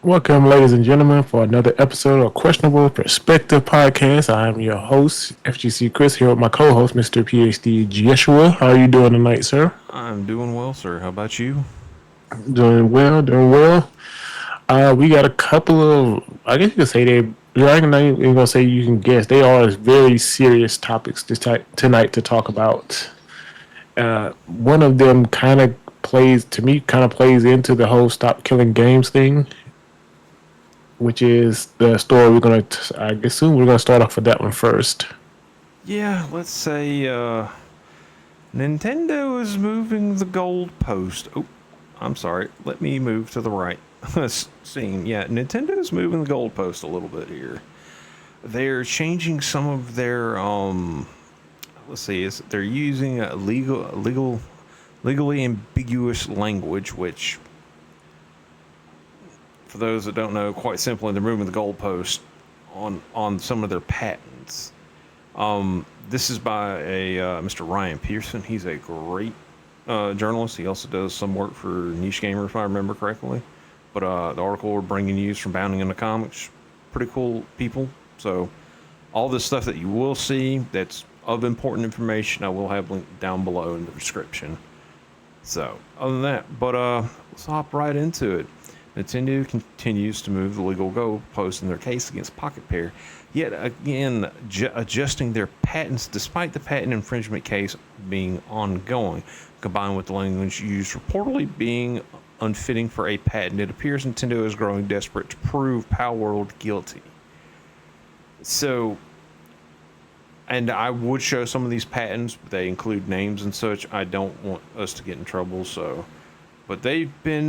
Welcome, ladies and gentlemen, for another episode of Questionable Perspective Podcast. I'm your host, FGC Chris, here with my co-host, Mr. PhDjeshua. How are you doing tonight, sir? I'm doing well, sir. How about you? Doing well, doing well. We got a couple of, I guess you could say I'm not even gonna say you can guess. They are very serious topics tonight to talk about. One of them kind of plays into the whole stop killing games thing, which is the story I assume we're gonna start off with that one first. Yeah, let's say Nintendo is moving the goalpost. Oh, I'm sorry. Let me move to the right. Scene. Yeah, Nintendo is moving the goalpost a little bit here. They're changing some of their let's see, they're using a legally ambiguous language, which for those that don't know, quite simply, they're moving the goalpost on some of their patents. This is by a Mr. Ryan Pearson. He's a great journalist. He also does some work for Niche Gamer, if I remember correctly. But the article we're bringing you is from Bounding into Comics. Pretty cool people. So all this stuff that you will see that's of important information, I will have linked down below in the description. So other than that, but let's hop right into it. Nintendo continues to move the legal goalposts in their case against PokectPair, yet again adjusting their patents despite the patent infringement case being ongoing. Combined with the language used reportedly being unfitting for a patent, it appears Nintendo is growing desperate to prove Palworld guilty. So, and I would show some of these patents, but they include names and such. I don't want us to get in trouble, so. But they've been.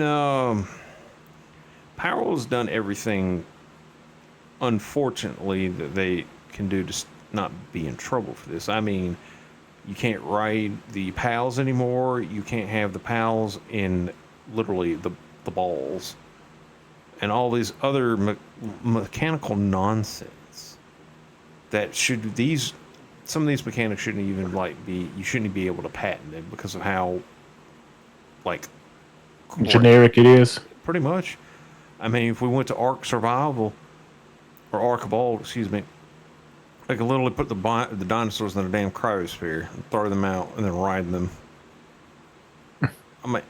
Power's done everything, unfortunately, that they can do to not be in trouble for this. I mean, you can't ride the PALs anymore. You can't have the PALs in literally the balls. And all these other mechanical nonsense that should, some of these mechanics shouldn't even you shouldn't be able to patent it because of how, like, Generic it is. pretty much. I mean, if we went to Ark Survival or Ark Evolved, excuse me, they could literally put the dinosaurs in a damn cryosphere and throw them out and then ride them. I mean,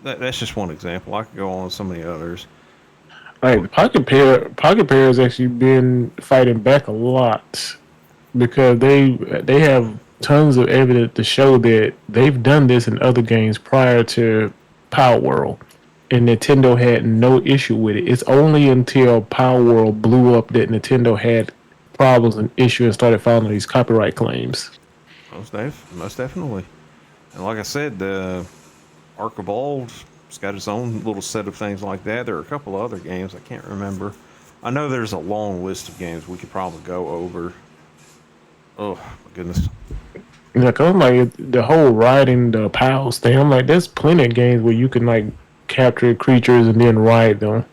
that's just one example. I could go on with so many others. Like Pocket Pair has actually been fighting back a lot because they have tons of evidence to show that they've done this in other games prior to Power World, and Nintendo had no issue with it. It's only until Power World blew up that Nintendo had problems and issues and started filing these copyright claims. Most definitely. And like I said, the Ark Evolved has got its own little set of things like that. There are a couple of other games I can't remember. I know there's a long list of games we could probably go over. Oh my goodness. Like I'm like the whole riding the pals thing. I'm like, there's plenty of games where you can like capture creatures and then ride them.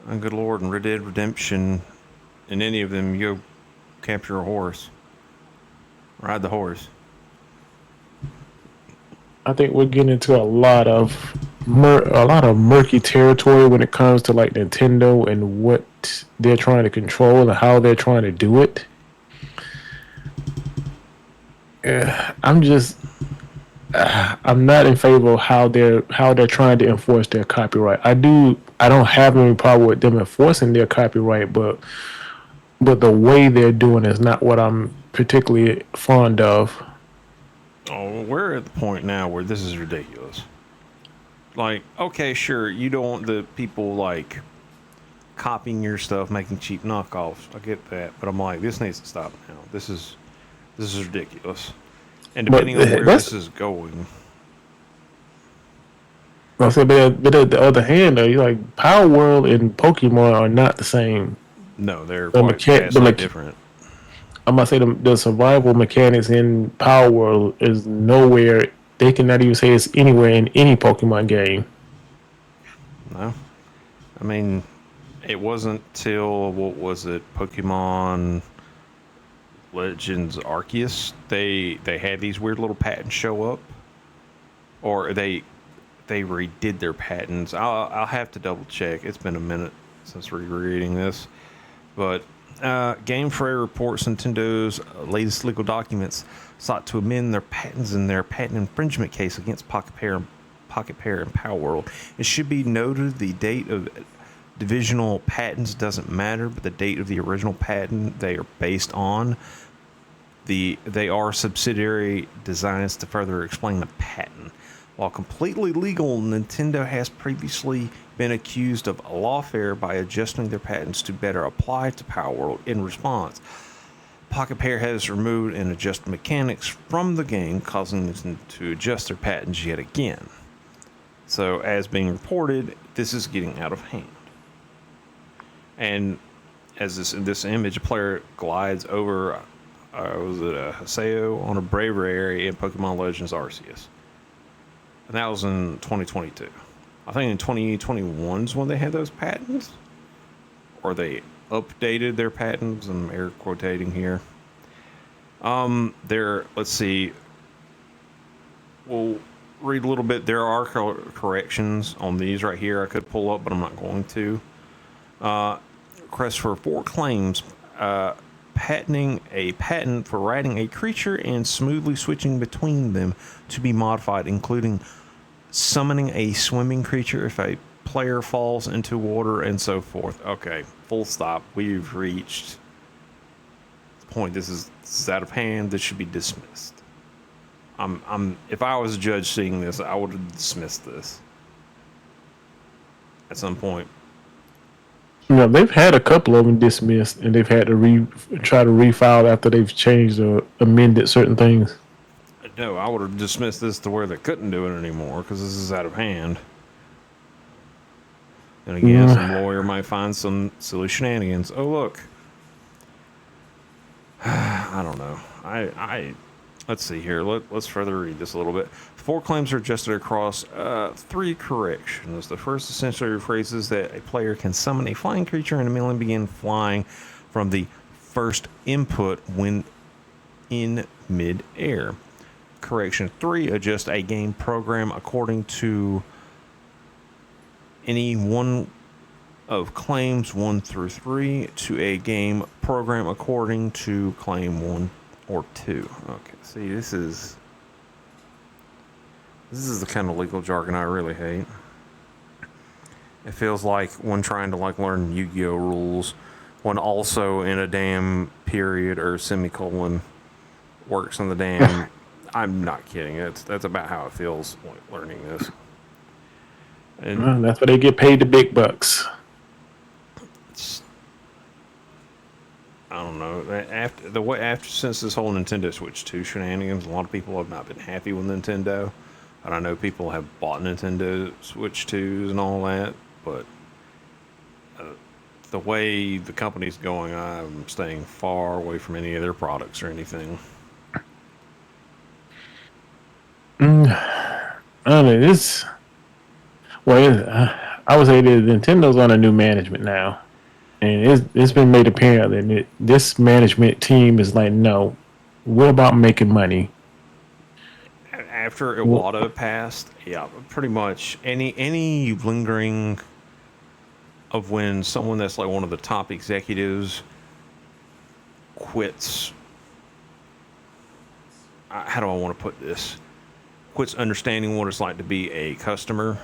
And good lord, in Red Dead Redemption, in any of them, you go capture a horse, ride the horse. I think we're getting into a lot of murky territory when it comes to like Nintendo and what they're trying to control and how they're trying to do it. I'm just I'm not in favor of how they're trying to enforce their copyright. I don't have any problem with them enforcing their copyright, but the way they're doing is not what I'm particularly fond of. Oh, we're at the point now where this is ridiculous. Like, okay, sure, you don't want the people like copying your stuff, making cheap knockoffs. I get that, but I'm like, this needs to stop now. This is ridiculous. And But depending on where that's this is going, I said, but at the other hand, though, you like Power World and Pokemon are not the same. no, they're The quite mechan- the vastly mech- different. I'm gonna say the survival mechanics in Power World is nowhere. They cannot even say it's anywhere in any Pokemon game. No, I mean, it wasn't till what was it, Pokemon Legends Arceus? They had these weird little patents show up, or they they redid their patents. I'll have to double check. It's been a minute since rereading this, but Game Freya reports Nintendo's latest legal documents sought to amend their patents in their patent infringement case against PokectPair and Power World. It should be noted the date of divisional patents doesn't matter, but the date of the original patent they are based on. They are subsidiary designs to further explain the patent. While completely legal, Nintendo has previously been accused of lawfare by adjusting their patents to better apply to Power World. In response, PokectPair has removed and adjusted mechanics from the game, causing them to adjust their patents yet again. So, as being reported, this is getting out of hand. And as this image, a player glides over, was it a Haseo on a bravery area in Pokemon Legends Arceus. And that was in 2022. I think in 2021 is when they had those patents. Or they updated their patents. I'm air quotating here. Let's see. We'll read a little bit. There are corrections on these right here I could pull up, but I'm not going to. Request for 4 claims. Patenting a patent for riding a creature and smoothly switching between them to be modified, including summoning a swimming creature if a player falls into water and so forth. Okay, full stop. We've reached the point. This is out of hand. This should be dismissed. If I was a judge seeing this, I would have dismissed this at some point. They've had a couple of them dismissed, and they've had to try to refile after they've changed or amended certain things. No, I would have dismissed this to where they couldn't do it anymore because this is out of hand. And again, some lawyer might find some silly shenanigans. Oh, look. I don't know. Let's see here. Let's further read this a little bit. 4 claims are adjusted across 3 corrections. The first essentially rephrases that a player can summon a flying creature and immediately begin flying from the first input when in mid-air. Correction 3, adjust a game program according to any one of claims 1 through 3 to a game program according to claim 1 or 2. Okay, see, this is the kind of legal jargon I really hate. It feels like when trying to learn Yu-Gi-Oh rules, when also in a damn period or semicolon works in the damn. I'm not kidding. That's about how it feels learning this. And that's why they get paid the big bucks. I don't know. Since this whole Nintendo Switch 2 shenanigans, a lot of people have not been happy with Nintendo. And I know people have bought Nintendo Switch 2s and all that, but the way the company's going, I'm staying far away from any of their products or anything. I mean, I would say that Nintendo's on a new management now. And it's been made apparent that this management team is like, no, we're about making money. After Iwata passed, yeah, pretty much any lingering of when someone that's like one of the top executives quits. How do I want to put this? Quits understanding what it's like to be a customer,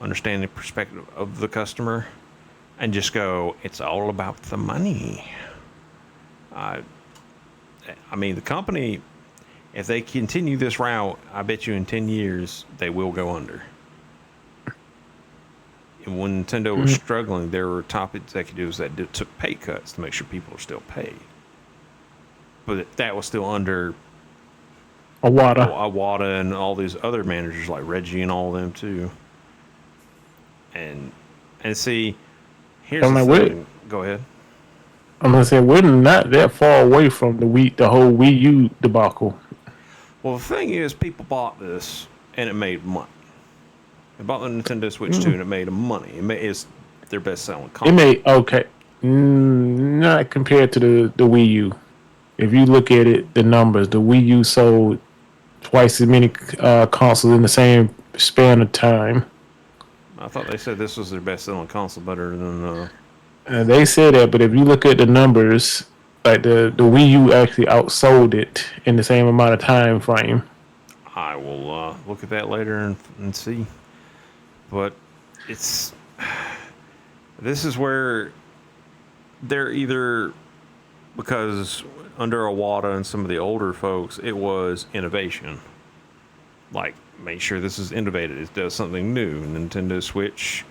understanding the perspective of the customer, and just go, it's all about the money. I mean, the company, if they continue this route, I bet you in 10 years, they will go under. And when Nintendo was struggling, there were top executives that took pay cuts to make sure people are still paid. But that was still under Iwata and all these other managers like Reggie and all of them too. And see, here's the thing. Go ahead. I'm gonna say we're not that far away from the whole Wii U debacle. Well, the thing is, people bought this and it made money. They bought the Nintendo Switch 2 and it made them money. It's their best selling console. Not compared to the Wii U. If you look at it, the numbers, the Wii U sold twice as many consoles in the same span of time. I thought they said this was their best-selling console, better than. They say that, but if you look at the numbers, like the Wii U actually outsold it in the same amount of time frame. I will look at that later and see. But it's this is where they're either, because under Iwata and some of the older folks, it was innovation. Like, make sure this is innovative. It does something new. Nintendo Switch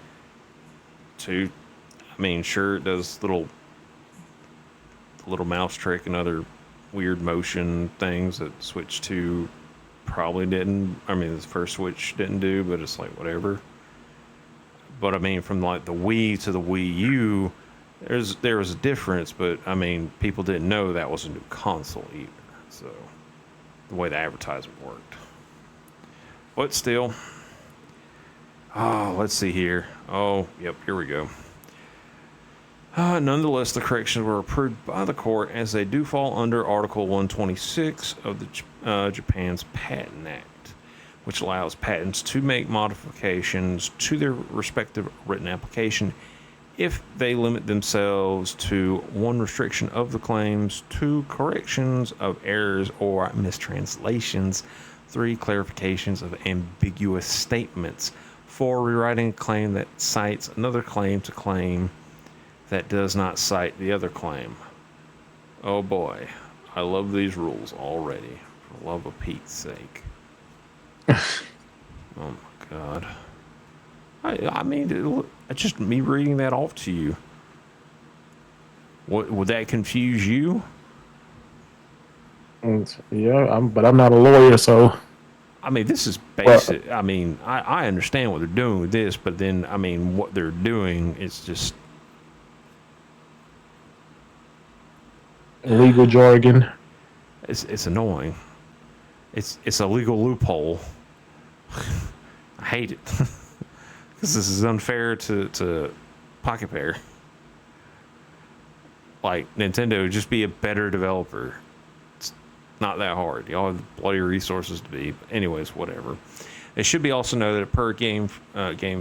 2, I mean, sure, it does little mouse trick and other weird motion things that Switch 2 probably didn't. I mean, the first Switch didn't do, but it's like whatever. But I mean, from like the Wii to the Wii U, there was a difference, but I mean, people didn't know that was a new console either. So the way the advertisement worked. But still, let's see here. Oh, yep, here we go. Nonetheless, the corrections were approved by the court as they do fall under Article 126 of the Japan's Patent Act, which allows patents to make modifications to their respective written application if they limit themselves to 1, restriction of the claims, 2, corrections of errors or mistranslations, 3, clarifications of ambiguous statements, 4, rewriting a claim that cites another claim to claim that does not cite the other claim. Oh boy, I love these rules already, for love of Pete's sake. Oh my god. I mean, just me reading that off to you. What, would that confuse you? Yeah, but I'm not a lawyer, so. I mean, this is basic. I mean, I understand what they're doing with this, but then, I mean, what they're doing is just legal jargon. It's annoying. It's a legal loophole. I hate it because this is unfair to PokectPair. Like, Nintendo, just be a better developer. It's not that hard. Y'all have bloody resources to be. But anyways, whatever. It should be also noted that per games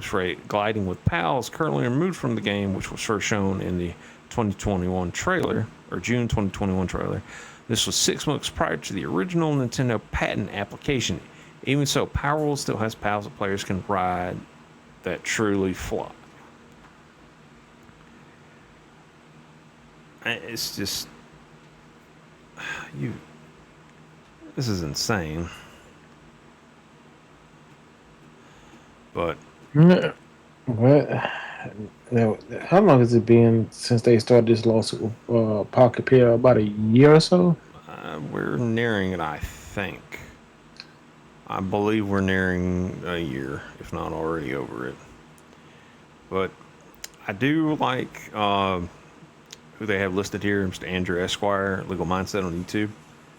freight, gliding with PAL is currently removed from the game, which was first shown in the 2021 trailer, or June 2021 trailer. This was 6 months prior to the original Nintendo patent application. Even so, Powerwall still has PALs that players can ride that truly fly. It's just this is insane. But What? Now, how long has it been since they started this lawsuit with PokectPair? About a year or so? we're nearing it, I think. I believe we're nearing a year, if not already over it. But I do like who they have listed here, Mr. Andrew Esquire, Legal Mindset on YouTube.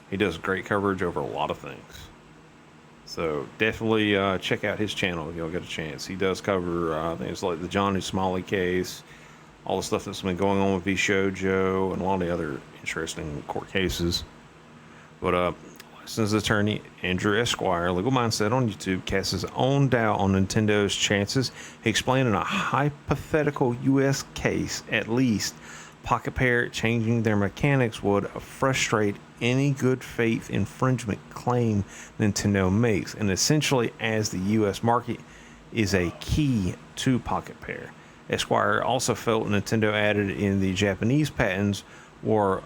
He does great coverage over a lot of things. So definitely check out his channel if y'all get a chance. He does cover things like the Johnny Smalley case, all the stuff that's been going on with V. Shoujo, and a lot of the other interesting court cases. But licensed attorney Andrew Esquire, Legal Mindset on YouTube, casts his own doubt on Nintendo's chances. He explained in a hypothetical U.S. case, at least, PokectPair changing their mechanics would frustrate any good faith infringement claim Nintendo makes, and essentially as the U.S. market is a key to PokectPair. Esquire also felt Nintendo added in the Japanese patents were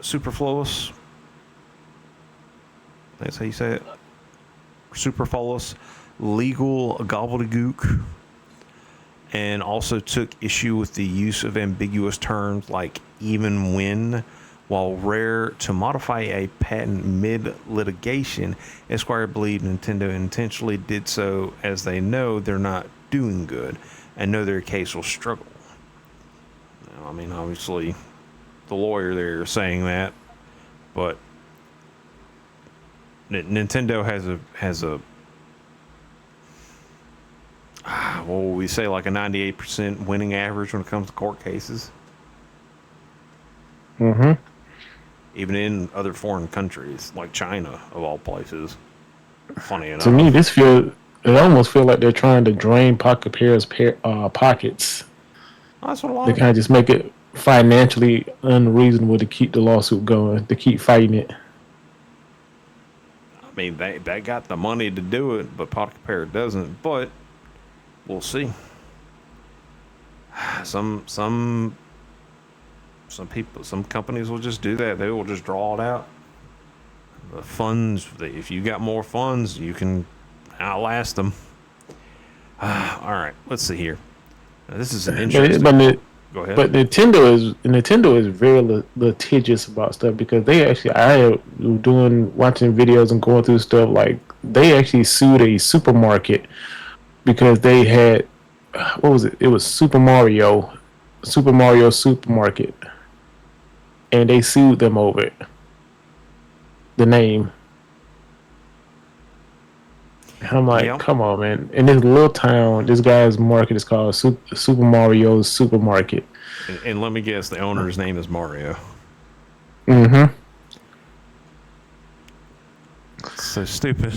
superfluous. That's how you say it. Superfluous legal gobbledygook, and also took issue with the use of ambiguous terms like even when. While rare to modify a patent mid-litigation, Esquire believed Nintendo intentionally did so as they know they're not doing good and know their case will struggle. Now, I mean, obviously, the lawyer there is saying that, but Nintendo has a what will we say, like a 98% winning average when it comes to court cases. Mm-hmm. Even in other foreign countries, like China, of all places. Funny enough. To me, this feels It almost feel like they're trying to drain pockets. That's what a They lot of kind of people. just make it financially unreasonable to keep the lawsuit going, to keep fighting it. I mean, they got the money to do it, but PokectPair doesn't. But we'll see. Some some some people, some companies will just do that. They will just draw it out. The funds. If you got more funds, you can outlast them. All right, let's see here. Now, this is an But it, interesting. but it, Go ahead. but Nintendo is very litigious about stuff because they actually I doing watching videos and going through stuff like they actually sued a supermarket because they had what was it? It was Super Mario Supermarket, and they sued them over it. The name. And I'm like, Yep. come on, man. In this little town, this guy's market is called Super Mario's Supermarket. And let me guess, the owner's name is Mario. Mm-hmm. So stupid.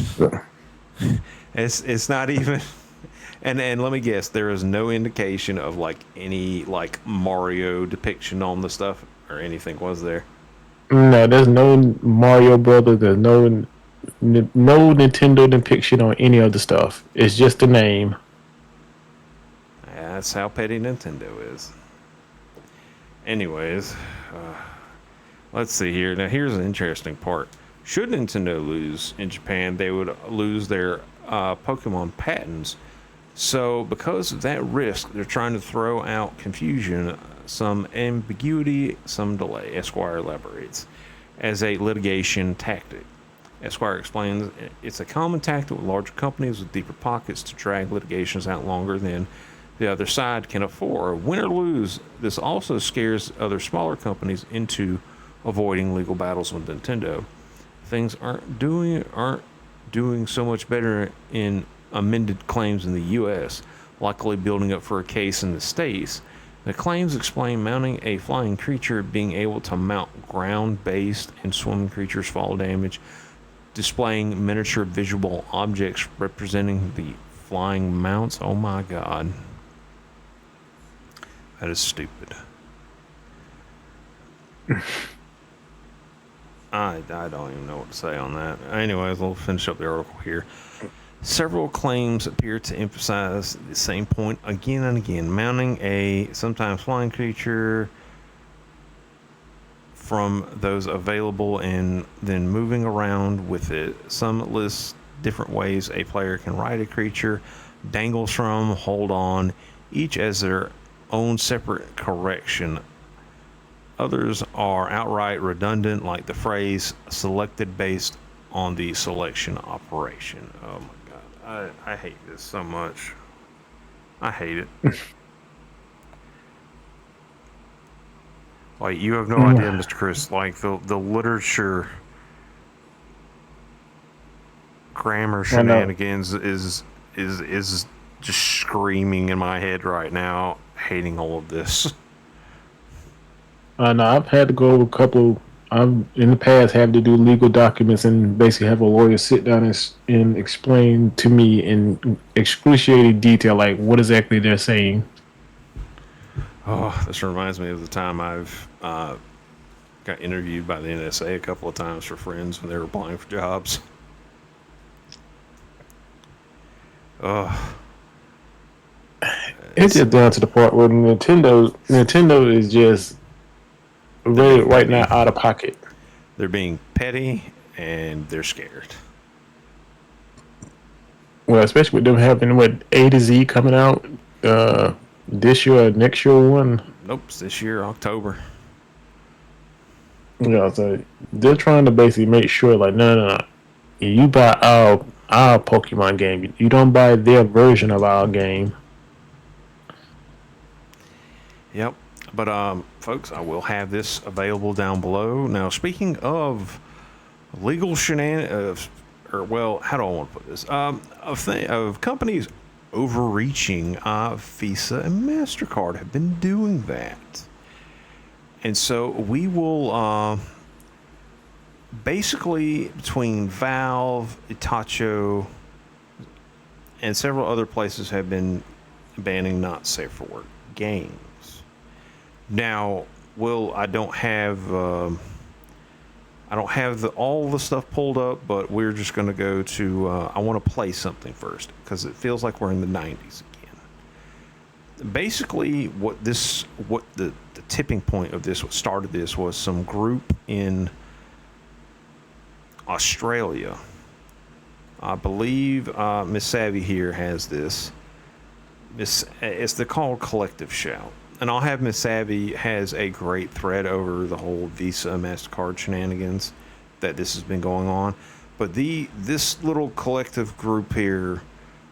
It's not even. And let me guess, there is no indication of like any like Mario depiction on the stuff or anything, was there? No, there's no Mario Brothers. There's no Nintendo depiction on any of the stuff. It's just the name. That's how petty Nintendo is. Anyways, let's see here. Now here's an interesting part. Should Nintendo lose in Japan, they would lose their Pokemon patents. So because of that risk, they're trying to throw out confusion, some ambiguity, some delay. Esquire elaborates as a litigation tactic. Esquire explains it's a common tactic with larger companies with deeper pockets to drag litigations out longer than the other side can afford. Win or lose, this also scares other smaller companies into avoiding legal battles with Nintendo. Things aren't doing so much better in amended claims in the U.S., likely building up for a case in the States. The claims explain mounting a flying creature, being able to mount ground-based and swimming creatures fall damage, displaying miniature visual objects representing the flying mounts. Oh my god. That is stupid. I don't even know what to say on that. Anyways, we'll finish up the article here. Several claims appear to emphasize the same point again and again. Mounting a sometimes flying creature from those available and then moving around with it. Some list different ways a player can ride a creature, dangles from, hold on, each as their own separate correction. Others are outright redundant, like the phrase selected based on the selection operation. Oh my god. I hate this so much. I hate it. Like, you have no idea, Mr. Chris, like the literature grammar I know. shenanigans is just screaming in my head right now, hating all of this. No, I've had to go over a couple. I've in the past had to do legal documents and basically have a lawyer sit down and explain to me in excruciating detail like what exactly they're saying. Oh, this reminds me of the time I've got interviewed by the NSA a couple of times for friends when they were applying for jobs. Oh, It's just down to the part where Nintendo is just they're really being right now petty. out of pocket. They're being petty and they're scared. Well, especially with them having what A to Z coming out this year or next year one. Nope, it's this year, October. Yeah, so they're trying to basically make sure like no. You buy our Pokemon game. You don't buy their version of our game. Yep. But folks, I will have this available down below. Now, speaking of legal shenanigans, or well, how do I want to put this? Of companies overreaching, Visa and Mastercard have been doing that, and so we will basically between Valve, Itacho, and several other places have been banning not safe for work games. Now, I don't have all the stuff pulled up, but we're just going to go to. I want to play something first because it feels like we're in the 90s again. Basically, what the tipping point of this, what started this, was some group in Australia. I believe Miss Savvy here has this. They're called Collective Shout. And I'll have Miss Savvy has a great thread over the whole Visa and Mastercard shenanigans that this has been going on. But this little collective group here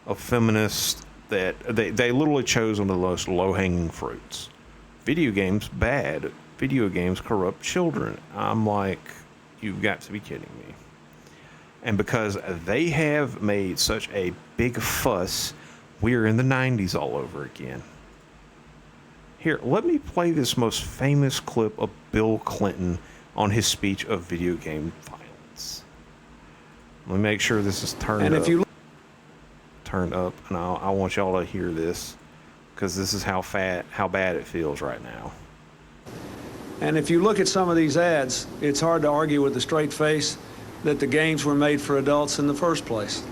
of feminists that they literally chose one of the most low-hanging fruits. Video games bad. Video games corrupt children. I'm like, you've got to be kidding me. And because they have made such a big fuss, we're in the 90s all over again. Here, let me play this most famous clip of Bill Clinton on his speech of video game violence. Let me make sure this is turned up. Turned up, and I want y'all to hear this, because this is how bad it feels right now. And if you look at some of these ads, it's hard to argue with a straight face that the games were made for adults in the first place.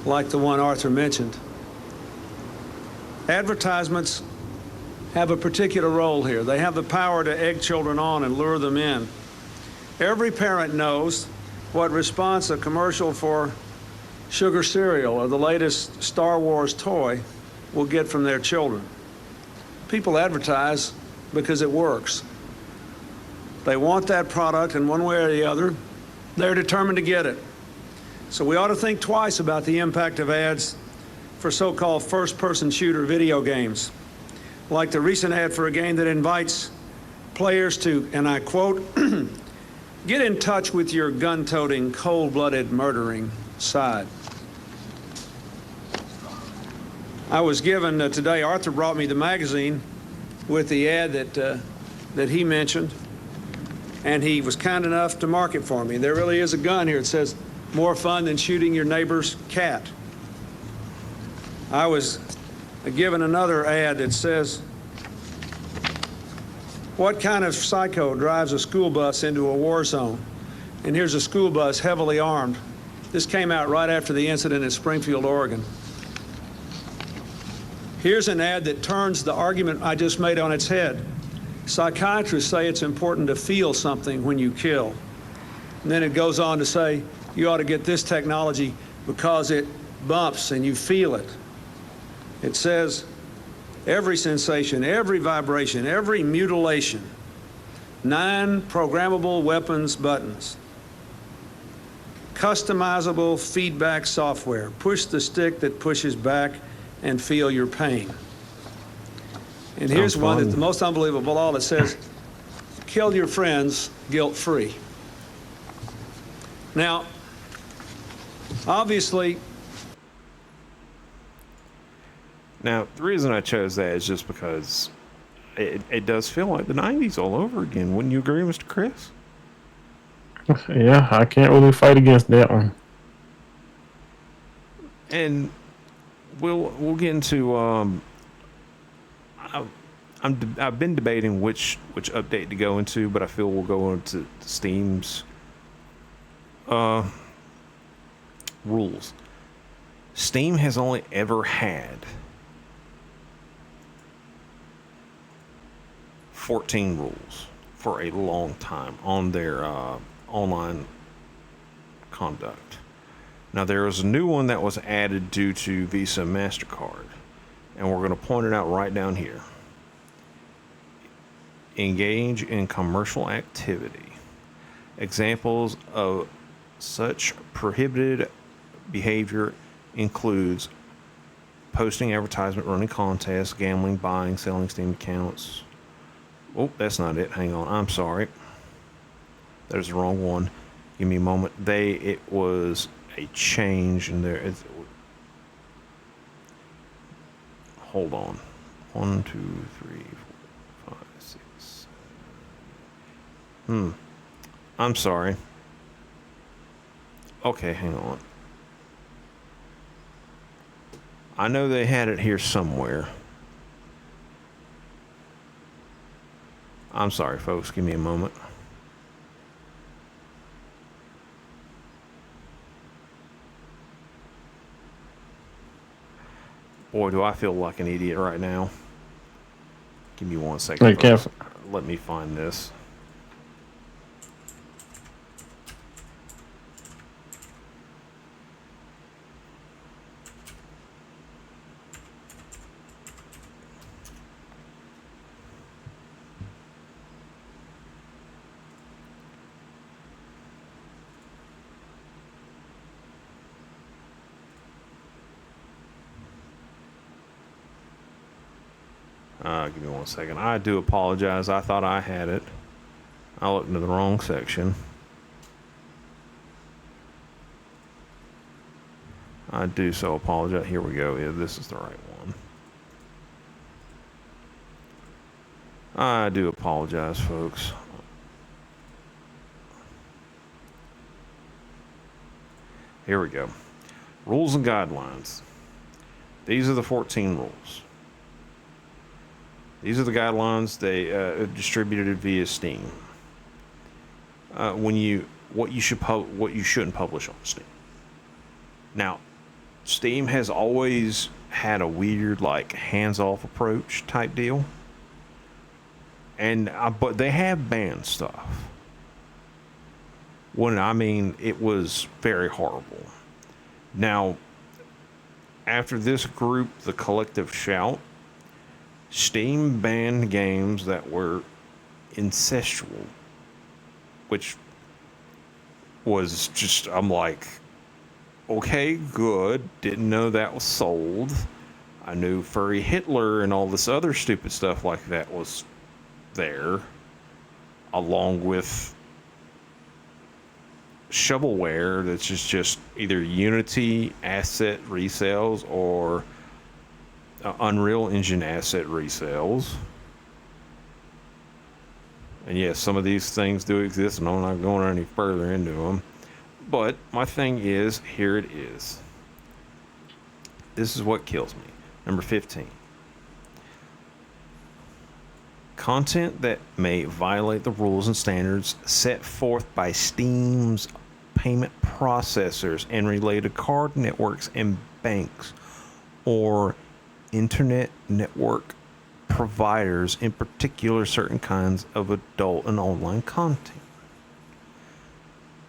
Like the one Arthur mentioned. Advertisements have a particular role here. They have the power to egg children on and lure them in. Every parent knows what response a commercial for sugar cereal or the latest Star Wars toy will get from their children. People advertise because it works. They want that product in one way or the other. They're determined to get it. So we ought to think twice about the impact of ads for so-called first-person shooter video games, like the recent ad for a game that invites players to, and I quote, get in touch with your gun-toting, cold-blooded murdering side. I was given today, Arthur brought me the magazine with the ad that he mentioned, and he was kind enough to mark it for me. There really is a gun here. It says, more fun than shooting your neighbor's cat. I was given another ad that says, what kind of psycho drives a school bus into a war zone? And here's a school bus heavily armed. This came out right after the incident in Springfield, Oregon. Here's an ad that turns the argument I just made on its head. Psychiatrists say it's important to feel something when you kill. And then it goes on to say, you ought to get this technology because it bumps and you feel it. It says, every sensation, every vibration, every mutilation, 9 programmable weapons buttons, customizable feedback software, push the stick that pushes back and feel your pain. And here's one that's the most unbelievable of all. It says, kill your friends guilt-free. Now, obviously... Now, the reason I chose that is just because it does feel like the 90s all over again. Wouldn't you agree, Mr. Chris? Yeah, I can't really fight against that one. And we'll get into I've been debating which update to go into, but I feel we'll go into Steam's rules. Steam has only ever had 14 rules for a long time on their online conduct. Now, there was a new one that was added due to Visa and Mastercard, and we're going to point it out right down here. Engage in commercial activity. Examples of such prohibited behavior includes posting advertisement, running contests, gambling, buying, selling Steam accounts. Oh, that's not it. Hang on. I'm sorry. There's the wrong one. Give me a moment. It was a change in there. Hold on. 1, 2, 3, 4, 5, 6, 7. I'm sorry. Okay, hang on. I know they had it here somewhere. I'm sorry, folks. Give me a moment. Boy, do I feel like an idiot right now. Give me 1 second. Like, Folks. Let me find this. Give me 1 second. I do apologize. I thought I had it. I looked into the wrong section. I do so apologize. Here we go. Yeah, this is the right one. I do apologize, folks. Here we go. Rules and guidelines. These are the 14 rules. These are the guidelines they distributed via Steam. What you shouldn't publish on Steam. Now, Steam has always had a weird, like, hands-off approach type deal, and but they have banned stuff. When I mean, it was very horrible. Now, after this group, the Collective Shout, Steam banned games that were incestual, which was just, I'm like, okay, good. Didn't know that was sold. I knew Furry Hitler and all this other stupid stuff like that was there, along with shovelware that's just either Unity asset resales or Unreal Engine asset resales. And yes, some of these things do exist, and I'm not going any further into them. But my thing is, here it is. This is what kills me. Number 15. Content that may violate the rules and standards set forth by Steam's payment processors and related card networks and banks, or internet network providers, in particular certain kinds of adult and online content.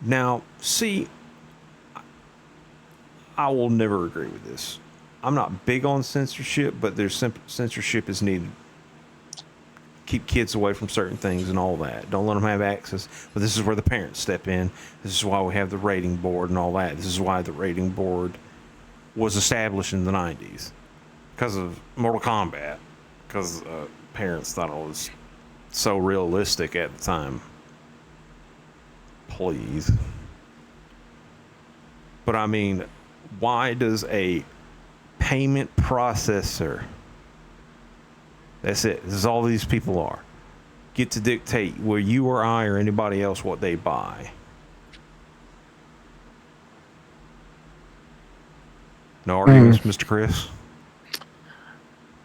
Now, see, I will never agree with this. I'm not big on censorship, but there's censorship is needed. Keep kids away from certain things and all that. Don't let them have access. But this is where the parents step in. This is why we have the rating board and all that. This is why the rating board was established in the 90s. Because of Mortal Kombat. Because parents thought it was so realistic at the time. Please. But I mean, why does a payment processor, that's it, this is all these people are, get to dictate where you or I or anybody else what they buy? No arguments, Mr. Chris?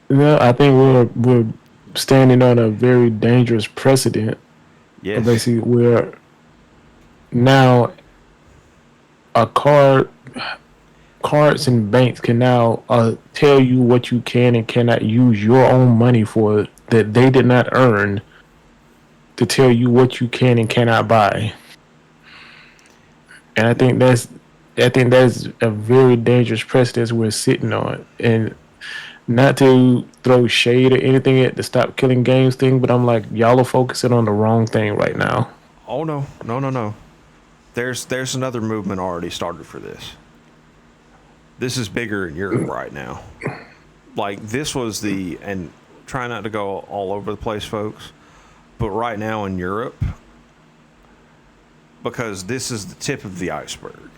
No, I think we're standing on a very dangerous precedent. Yes. Basically, where now cards and banks can now tell you what you can and cannot use your own money for that they did not earn, to tell you what you can and cannot buy. And I think that's a very dangerous precedent we're sitting on. And not to throw shade or anything at the Stop Killing Games thing, but I'm like, y'all are focusing on the wrong thing right now. Oh no. There's another movement already started for this. This is bigger in Europe right now. Like, this was and try not to go all over the place, folks, but right now in Europe, because this is the tip of the iceberg,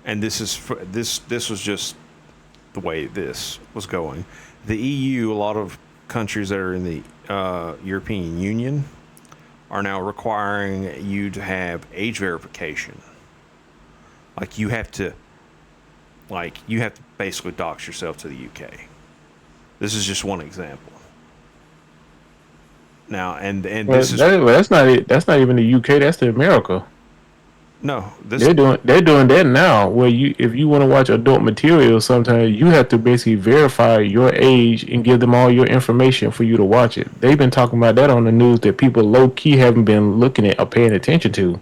and this was just the way this was going. The EU, a lot of countries that are in the European Union, are now requiring you to have age verification. Like, you have to Like, you have to basically dox yourself to the UK. This is just one example. Now, and Well, this is that's not it. That's not even the UK. That's the America. no this They're doing that now. Where you, if you want to watch adult material, sometimes you have to basically verify your age and give them all your information for you to watch it. They've been talking about that on the news that people low key haven't been looking at or paying attention to.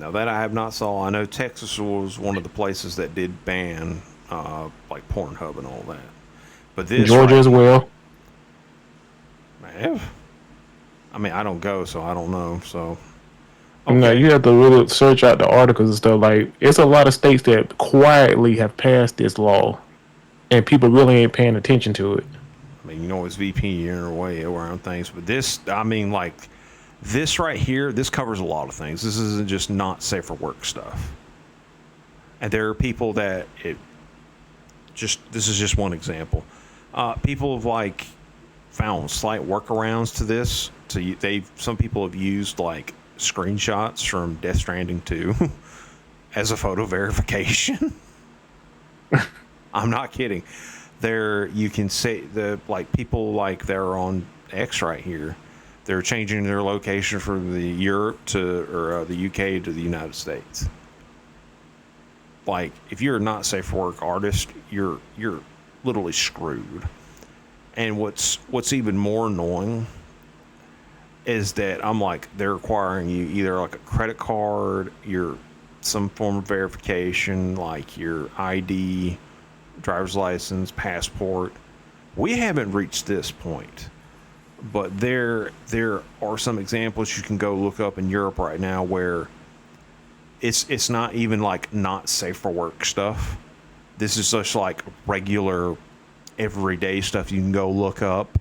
now that I have not saw. I know Texas was one of the places that did ban like Pornhub and all that. But this Georgia right as here, well. man, I mean, I don't go, so I don't know. So No, okay, you have to really search out the articles and stuff. Like, it's a lot of states that quietly have passed this law, and people really ain't paying attention to it. I mean, you know, it's VPN your way around things, but this, I mean, like this right here, this covers a lot of things. This isn't just not safe for work stuff. And there are people that it just, this is just one example. People have like found slight workarounds to this. So some people have used like screenshots from Death Stranding 2 as a photo verification. I'm not kidding. There, you can say the like people like they're on X right here. They're changing their location from the Europe to or the UK to the United States. Like, if you're a not safe for work artist, you're literally screwed. And what's even more annoying is that I'm like, they're requiring you either like a credit card, your some form of verification, like your ID, driver's license, passport. We haven't reached this point, but there are some examples you can go look up in Europe right now where it's not even like not safe for work stuff. This is just like regular everyday stuff you can go look up.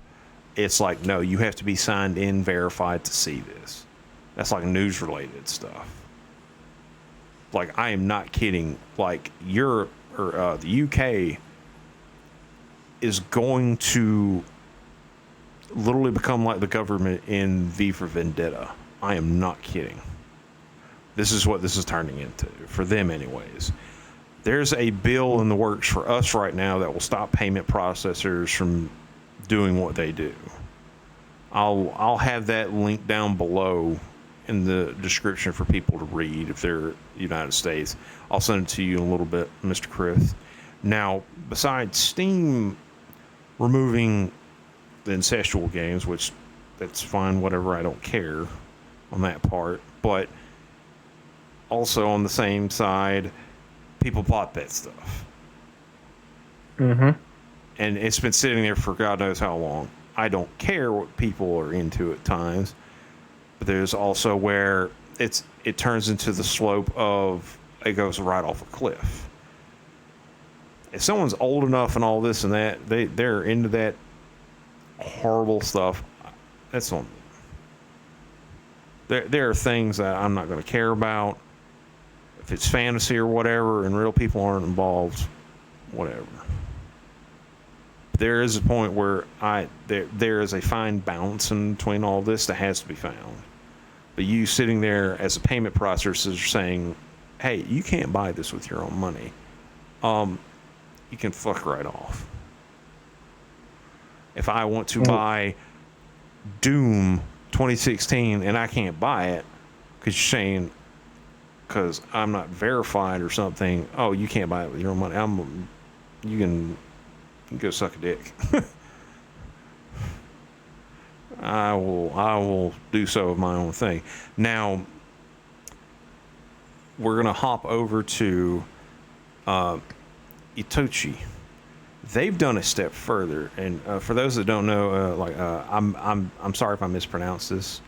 It's like, no, you have to be signed in, verified to see this. That's like news related stuff. Like, I am not kidding. Like, Europe or the UK is going to literally become like the government in V for Vendetta. I am not kidding. This is what this is turning into, for them anyways. There's a bill in the works for us right now that will stop payment processors from doing what they do. I'll have that link down below in the description for people to read if they're United States. I'll send it to you in a little bit, Mr. Chris. Now, besides Steam removing the incestual games, which that's fine, whatever, I don't care on that part, but also on the same side, people bought that stuff. Mm-hmm. And it's been sitting there for God knows how long. I don't care what people are into at times, but there's also where it turns into the slope of it goes right off a cliff. If someone's old enough and all this and that, they're into that horrible stuff, that's on them. There are things that I'm not going to care about. If it's fantasy or whatever and real people aren't involved, whatever. There is a point where there is a fine balance in between all this that has to be found. But you sitting there as a payment processor saying, hey, you can't buy this with your own money. You can fuck right off. If I want to buy Doom 2016 and I can't buy it because you're saying, because I'm not verified or something, oh, you can't buy it with your own money. You can go suck a dick. I will do so of my own thing. Now, we're gonna hop over to Itochi. They've done a step further, and for those that don't know, I'm sorry if I mispronounced this.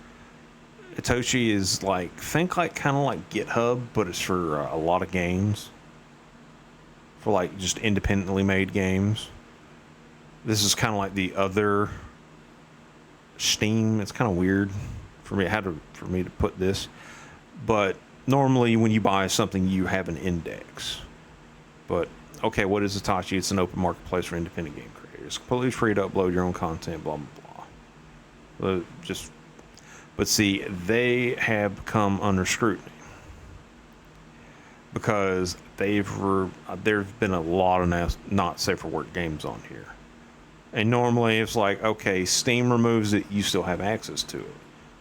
Itochi is like, think like kind of like GitHub, but it's for a lot of games, for like just independently made games. This is kind of like the other Steam. It's kind of weird for me for me to put this, but normally when you buy something, you have an index. But okay, what is Itachi? It's an open marketplace for independent game creators. It's completely free to upload your own content. Blah blah blah. But see, they have come under scrutiny because there's been a lot of not safe for work games on here. And normally it's like, okay, Steam removes it, you still have access to it.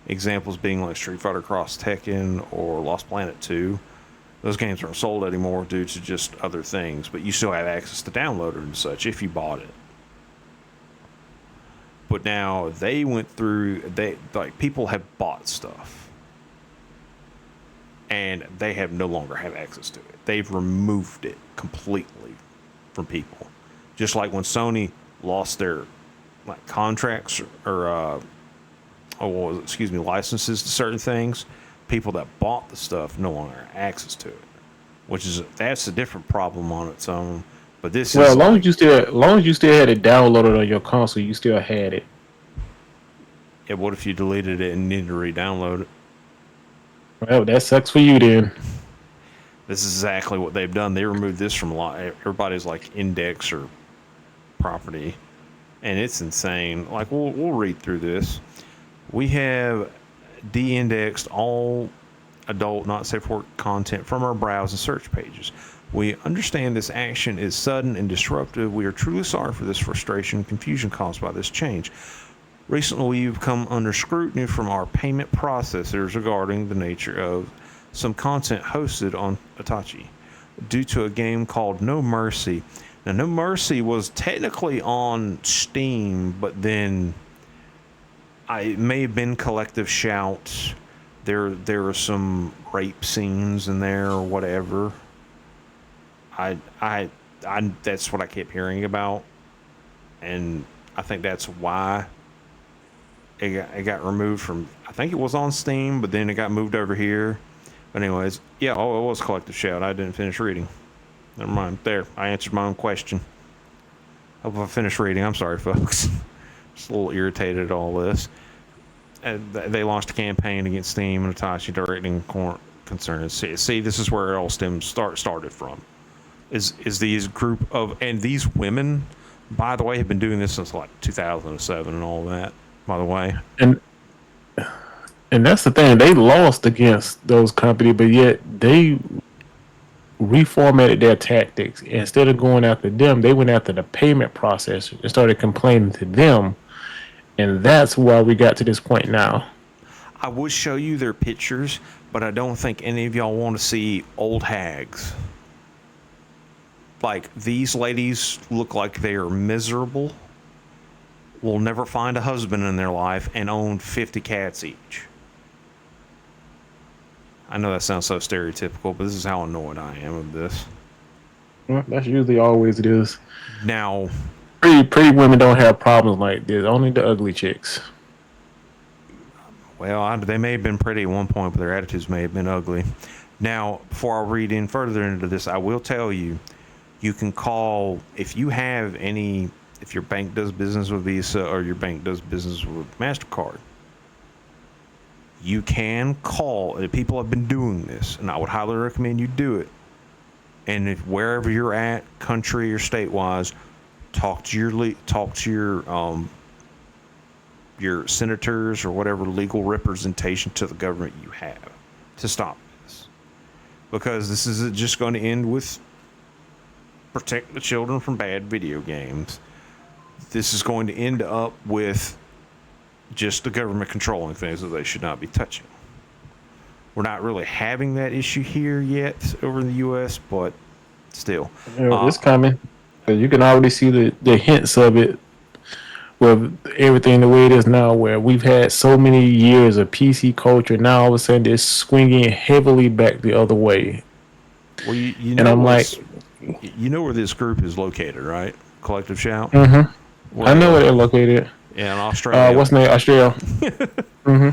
Examples being like Street Fighter Cross Tekken or Lost Planet 2. Those games aren't sold anymore due to just other things, but you still have access to download it and such if you bought it. But now they went through, people have bought stuff and they have no longer have access to it. They've removed it completely from people. Just like when Sony lost their contracts or licenses to certain things, people that bought the stuff no longer have access to it, that's a different problem on its own. But this as long as you still had it downloaded on your console, you still had it. Yeah, what if you deleted it and needed to re-download it? Well, that sucks for you then. This is exactly what they've done. They removed this from everybody's index or property, and it's insane. We'll read through this. We have de-indexed all adult not safe for work content from our browse and search pages. We understand this action is sudden and disruptive. We are truly sorry for this frustration and confusion caused by this change. Recently, we've come under scrutiny from our payment processors regarding the nature of some content hosted on Hitachi due to a game called No Mercy. Now, No Mercy was technically on Steam, but then it may have been Collective Shout. There are some rape scenes in there or whatever. That's what I kept hearing about, and I think that's why it got removed from. I think it was on Steam, but then it got moved over here. But anyways, yeah, it was Collective Shout. I didn't finish reading. Never mind. There, I answered my own question. Hope I finished reading. I'm sorry, folks. Just a little irritated at all this. They launched a campaign against Steam and Hitachi directing concerns. See, this is where it all started from. Is these group of, and these women, by the way, have been doing this since 2007 and all that. By the way, and that's the thing. They lost against those companies, but yet they reformatted their tactics. Instead of going after them, they went after the payment processor and started complaining to them. And that's why we got to this point now. I would show you their pictures, but I don't think any of y'all want to see old hags. These ladies look like they are miserable, will never find a husband in their life, and own 50 cats each. I know that sounds so stereotypical, but this is how annoyed I am of this. Well, that's usually always it is. Now, pretty women don't have problems like this. Only the ugly chicks. Well, they may have been pretty at one point, but their attitudes may have been ugly. Now, before I read in further into this, I will tell you, you can call if your bank does business with Visa or your bank does business with Mastercard. You can call. People have been doing this, and I would highly recommend you do it. And if wherever you're at, country or state-wise, talk to your senators or whatever legal representation to the government you have to stop this, because this is just going to end with protect the children from bad video games. This is going to end up with just the government controlling things that they should not be touching. We're not really having that issue here yet over in the U.S., but still. It's coming. You can already see the hints of it with everything the way it is now, where we've had so many years of PC culture. Now all of a sudden it's swinging heavily back the other way. Well, you know, and I'm like, you know where this group is located, right? Collective Shout. Mm-hmm. I know where they're located. Yeah, in Australia. What's the name? Australia. Mm-hmm.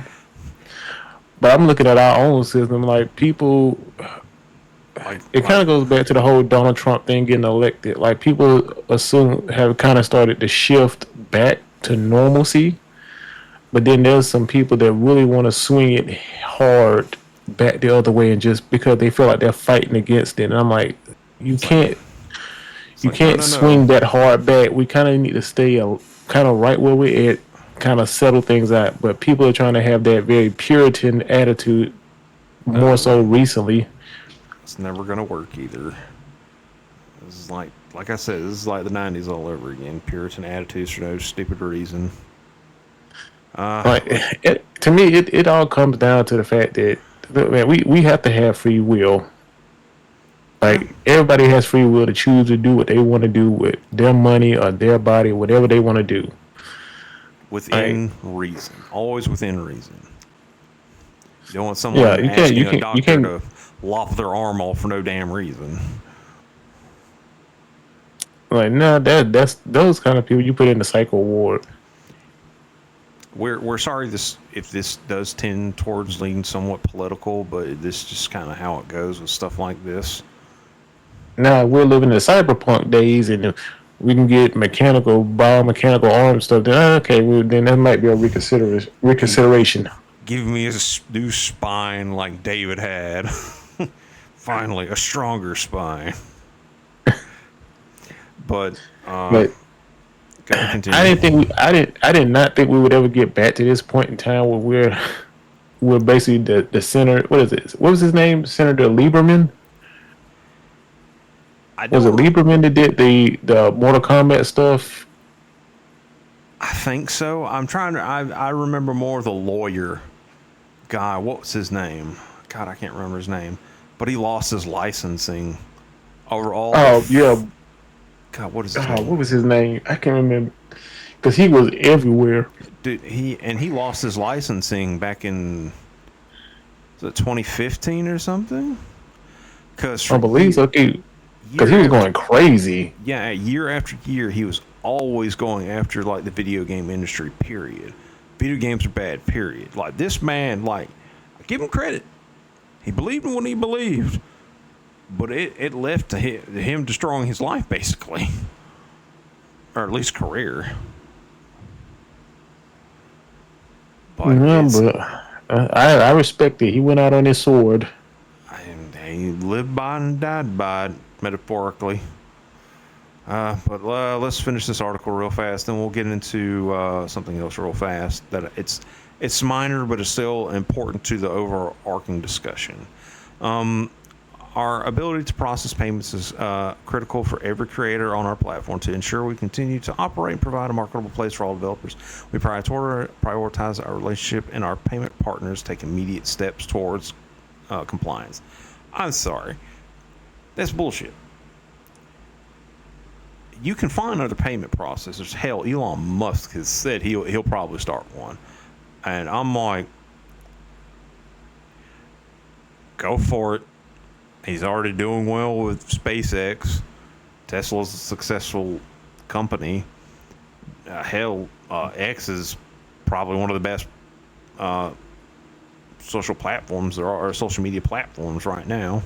But I'm looking at our own system, people. It kind of goes back to the whole Donald Trump thing getting elected. People have kind of started to shift back to normalcy, but then there's some people that really want to swing it hard back the other way, and just because they feel like they're fighting against it. And I'm like, you can't swing that hard back. We kind of need to stay kind of right where we're at, kind of settle things out. But people are trying to have that very Puritan attitude more so recently. It's never going to work either. This is like I said, this is like the 90s all over again. Puritan attitudes for no stupid reason. Like to me, it all comes down to the fact that man, we have to have free will. Like everybody has free will to choose to do what they want to do with their money or their body, whatever they want to do. Within reason. Always within reason. You don't want someone Yeah, asking a you doctor can't. to lop their arm off for no damn reason. Like no, that's those kind of people you put in the psycho ward. We're sorry if this does tend towards leaning somewhat political, but this is just kind of how it goes with stuff like this. Now we're living in the cyberpunk days, and we can get biomechanical arm stuff. Then okay, well, then that might be a reconsideration. Give me a new spine like David had. Finally, a stronger spine. But But continue. I did not think we would ever get back to this point in time where we're basically the center. What is it? What was his name? Senator Lieberman. Was it Lieberman that did the Mortal Kombat stuff? I think so. I'm trying to. I remember more the lawyer guy. What was his name? God, I can't remember his name. But he lost his licensing overall. Oh yeah. God, what is his name? What was his name? I can't remember because he was everywhere. Dude, he lost his licensing back in 2015 or something. I believe so. Because he was going crazy. Yeah, year after year, he was always going after like the video game industry. Period. Video games are bad. Period. Like this man, like I give him credit. He believed in what he believed, but it left to him destroying his life basically, or at least career. But I respect it. He went out on his sword. And he lived by it and died by it, metaphorically. But let's finish this article real fast, then we'll get into something else real fast. That it's minor, but it's still important to the overarching discussion. Our ability to process payments is critical for every creator on our platform to ensure we continue to operate and provide a marketable place for all developers. We prioritize our relationship and our payment partners take immediate steps towards compliance. I'm sorry. That's bullshit. You can find other payment processors. Hell, Elon Musk has said he'll probably start one. And I'm like, go for it. He's already doing well with SpaceX. Tesla's a successful company. X is probably one of the best social platforms there are, or social media platforms right now.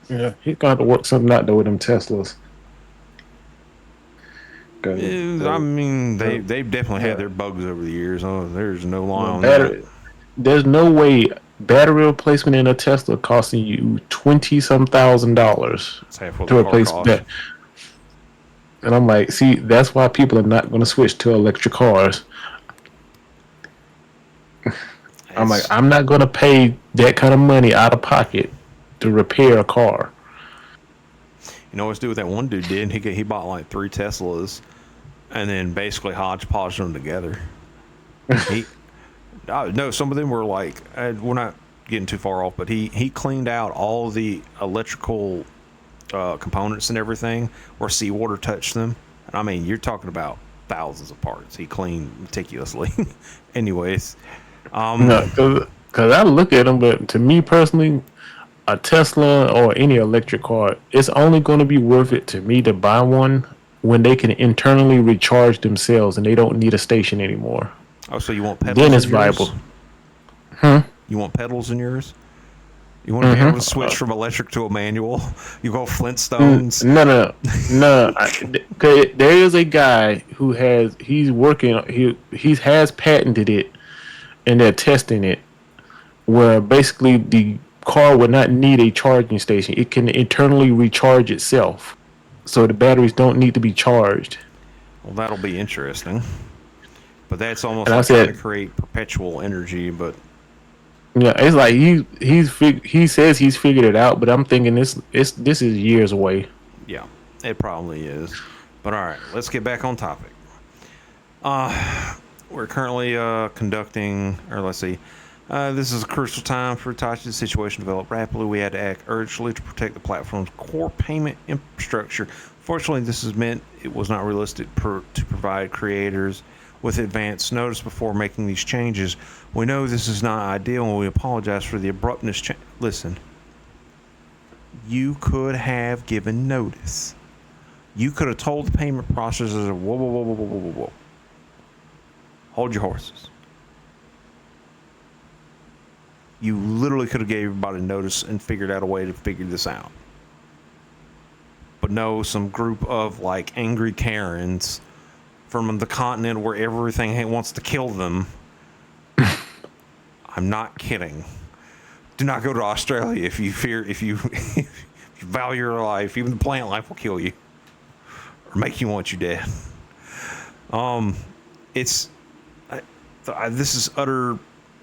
Yeah, he's gonna have to work something out though with them Teslas. I mean, they've definitely had their bugs over the years. Oh, there's no lie on that. There's no way battery replacement in a Tesla costing you $20,000 to replace that. And I'm like, see, that's why people are not going to switch to electric cars. I'm like, I'm not going to pay that kind of money out of pocket to repair a car. You know what's do what that one dude did? He bought like 3 Teslas, and then basically hodgepodged them together. No, some of them were like, we're not getting too far off, but he cleaned out all the electrical components and everything where seawater touched them. And I mean, you're talking about thousands of parts. He cleaned meticulously. Anyways, because I look at them, but to me personally, a Tesla or any electric car, it's only going to be worth it to me to buy one when they can internally recharge themselves and they don't need a station anymore. Oh, so you want pedals? Then it's viable. You want pedals in yours? You want to be able to switch from electric to a manual? You go Flintstones? No. There is a guy who has patented it, and they're testing it, where basically the car would not need a charging station. It can internally recharge itself, so the batteries don't need to be charged. Well, that'll be interesting. But that's almost like trying to create perpetual energy. But Yeah, it's like he says he's figured it out, but I'm thinking this is years away. Yeah, it probably is. But all right, let's get back on topic. We're currently conducting, or let's see, this is a crucial time for Itachi. The situation developed rapidly. We had to act urgently to protect the platform's core payment infrastructure. Fortunately, this has meant it was not realistic to provide creators with advance notice before making these changes. We know this is not ideal, and we apologize for the abruptness. Listen, you could have given notice. You could have told the payment processors, whoa, whoa, whoa, whoa, whoa, whoa, whoa. Hold your horses. You literally could have gave everybody notice and figured out a way to figure this out. But no, some group of like angry Karens from the continent where everything wants to kill them. I'm not kidding. Do not go to Australia if you if you value your life. Even the plant life will kill you or make you want you dead. This is utter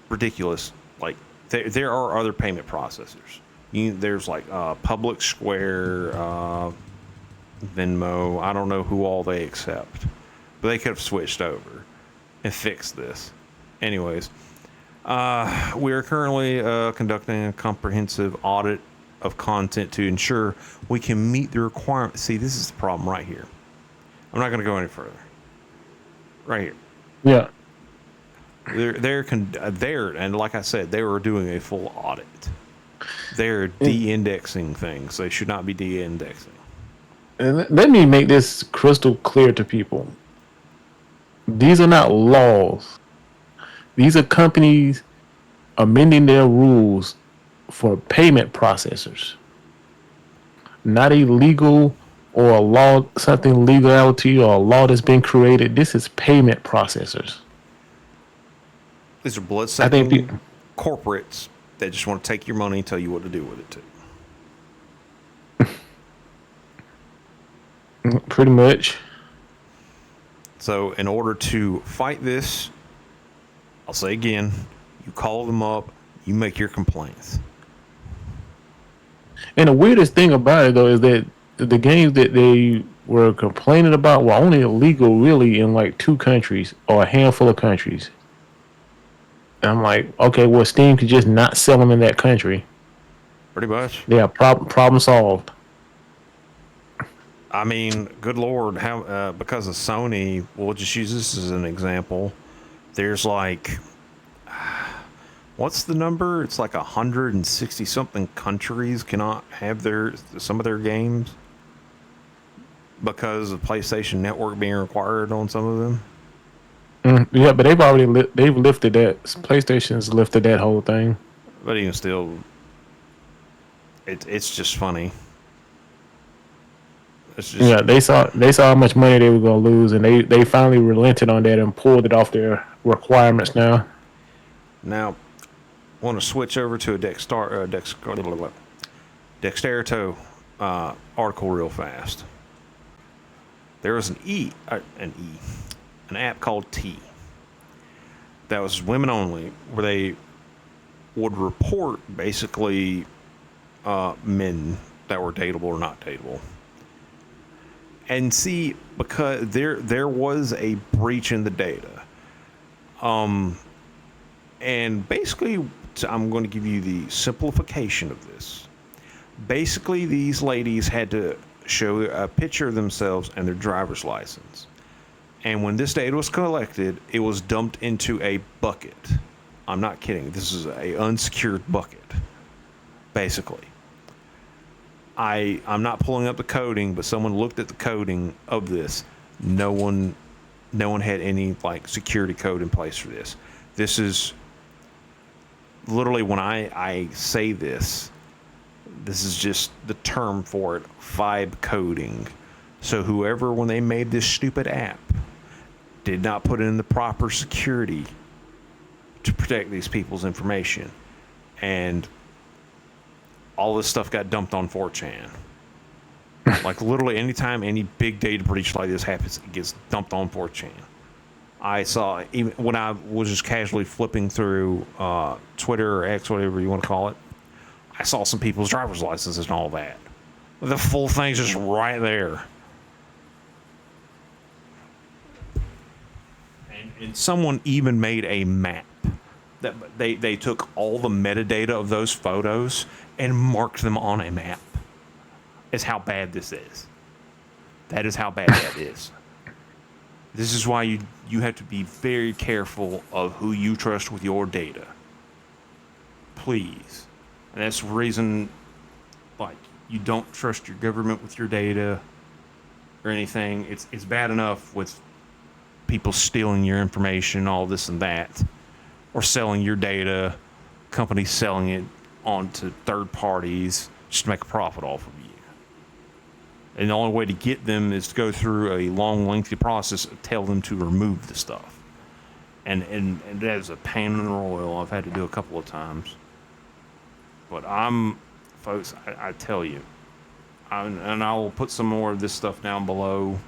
ridiculous. Like there are other payment processors. There's like Public Square, Venmo. I don't know who all they accept, but they could have switched over and fixed this. Anyways, we are currently conducting a comprehensive audit of content to ensure we can meet the requirements. See, this is the problem right here. I'm not going to go any further. Right here. Yeah. They're and like I said, they were doing a full audit. They're de-indexing things. They should not be de-indexing. And let me make this crystal clear to people. These are not laws. These are companies amending their rules for payment processors. Not a legal or a law, something legality or a law that's been created. This is payment processors. These are blood-sucking corporates that just want to take your money and tell you what to do with it too. Pretty much. So in order to fight this, I'll say again, you call them up, you make your complaints. And the weirdest thing about it though is that the games that they were complaining about were only illegal really in like 2 countries or a handful of countries. And I'm like, okay, well, Steam could just not sell them in that country. Pretty much. Yeah, problem solved. I mean, good Lord, how because of Sony, we'll just use this as an example. There's like, what's the number? It's like 160 something countries cannot have some of their games because of PlayStation Network being required on some of them. Yeah, but they've lifted that. PlayStation's lifted that whole thing. But even still, it's just funny. It's just, yeah, they saw how much money they were gonna lose, and they finally relented on that and pulled it off their requirements now. Now, I want to switch over to a Dexterito article real fast. There was an app called T that was women only, where they would report basically men that were dateable or not dateable. And see, because there was a breach in the data. And basically, I'm going to give you the simplification of this. Basically, these ladies had to show a picture of themselves and their driver's license. And when this data was collected, it was dumped into a bucket. I'm not kidding. This is a unsecured bucket, basically. I'm not pulling up the coding, but someone looked at the coding of this. No one had any like security code in place for this. This is literally, when I say this is just the term for it, vibe coding. So whoever, when they made this stupid app, did not put in the proper security to protect these people's information, and all this stuff got dumped on 4chan. Like literally anytime any big data breach like this happens, it gets dumped on 4chan. I saw, even when I was just casually flipping through Twitter or X, whatever you want to call it, I saw some people's driver's licenses and all that. The full thing's just right there. And someone even made a map that they took all the metadata of those photos and marked them on a map. Is how bad this is. That is how bad that is. This is why you have to be very careful of who you trust with your data. Please. And that's the reason, like, you don't trust your government with your data or anything. It's bad enough with people stealing your information, all this and that, or selling your data, companies selling it on to third parties just to make a profit off of you. And the only way to get them is to go through a long, lengthy process of tell them to remove the stuff. And that is a pain in the royal I've had to do a couple of times. But folks, I tell you, and I will put some more of this stuff down below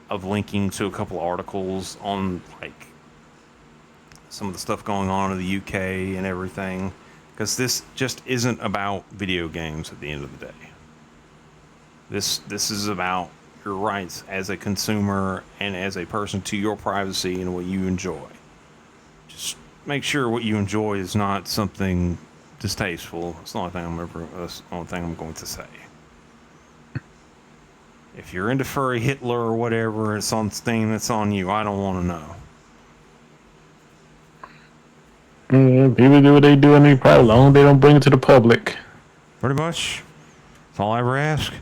of linking to a couple of articles on, like, some of the stuff going on in the UK and everything. Because this just isn't about video games at the end of the day. This is about your rights as a consumer and as a person to your privacy and what you enjoy. Just make sure what you enjoy is not something distasteful. That's the only thing I'm going to say. If you're into furry Hitler or whatever, it's on Steam, it's on you. I don't want to know. People do what they do in their private, as long as they don't bring it to the public. Pretty much. That's all I ever ask.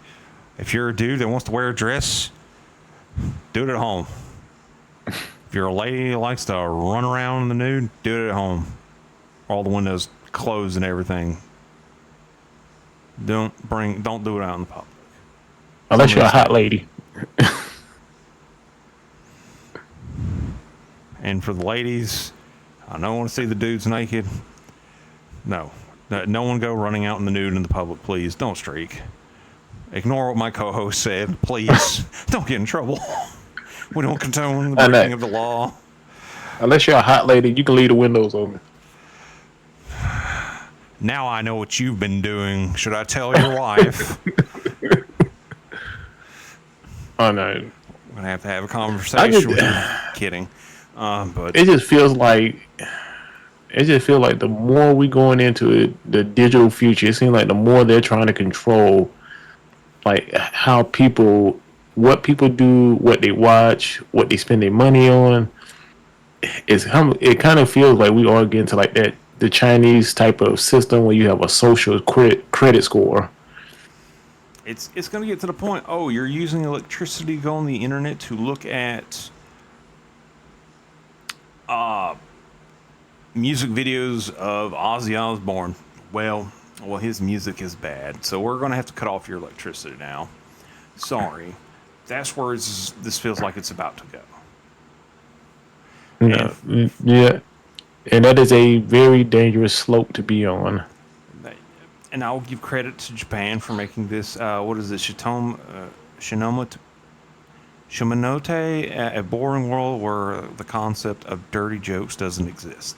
If you're a dude that wants to wear a dress, do it at home. If you're a lady that likes to run around in the nude, do it at home. All the windows closed and everything. Don't do it out in the public. Unless you're a hot lady. And for the ladies, I don't want to see the dudes naked. No one go running out in the nude in the public, please. Don't streak. Ignore what my co-host said, please. Don't get in trouble. We don't condone the breaking of the law. Unless you're a hot lady, you can leave the windows open. Now I know what you've been doing. Should I tell your wife? Oh, no. I'm going to have a conversation with her. Kidding. But it just feels like the more we going into it, the digital future, it seems like the more they're trying to control, like, what people do, what they watch, what they spend their money on. It kind of feels like we are getting to, like, that the Chinese type of system where you have a social credit score. It's going to get to the point, you're using electricity to go on the internet to look at music videos of Ozzy Osbourne. Well, his music is bad, so we're going to have to cut off your electricity now. Sorry. That's where this feels like it's about to go. Yeah. And that is a very dangerous slope to be on. And I'll give credit to Japan for making this, Shimanote, a boring world where the concept of dirty jokes doesn't exist.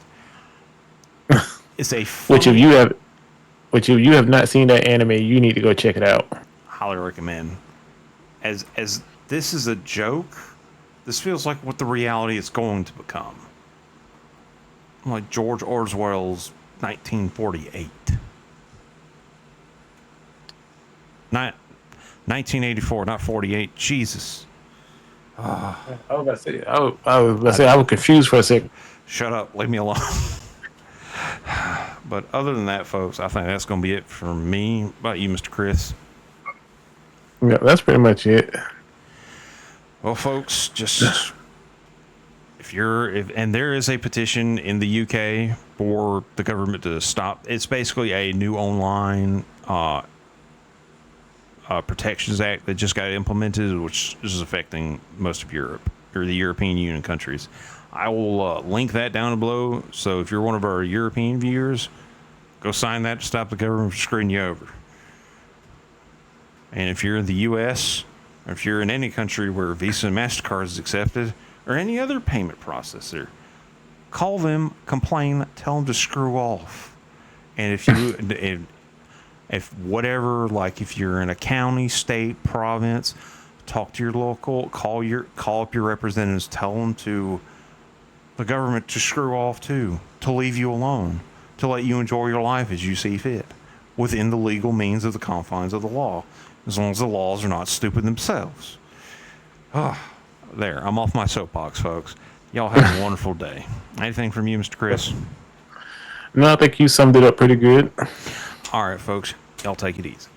It's a funny, which if you have not seen that anime, you need to go check it out. Highly recommend. As this is a joke, this feels like what the reality is going to become. Like George Orwell's 1948. 1984, not 48. Jesus. I was confused for a second. Shut up. Leave me alone. But other than that, folks, I think that's going to be it for me. What about you, Mr. Chris? Yeah, that's pretty much it. Well, folks, just and there is a petition in the UK for the government to stop. It's basically a new online Protections Act that just got implemented, which is affecting most of Europe, or the European Union countries. I will link that down below, so if you're one of our European viewers, go sign that to stop the government from screwing you over. And if you're in the U.S., or if you're in any country where Visa and Mastercard is accepted, or any other payment processor. Call them, complain, tell them to screw off. And if you, if whatever, like if you're in a county, state, province, talk to your local, call up your representatives, tell them to the government to screw off too, to leave you alone, to let you enjoy your life as you see fit, within the legal means of the confines of the law, as long as the laws are not stupid themselves. There, I'm off my soapbox, folks. Y'all have a wonderful day. Anything from you, Mr. Chris? No, I think you summed it up pretty good. All right, folks. Y'all take it easy.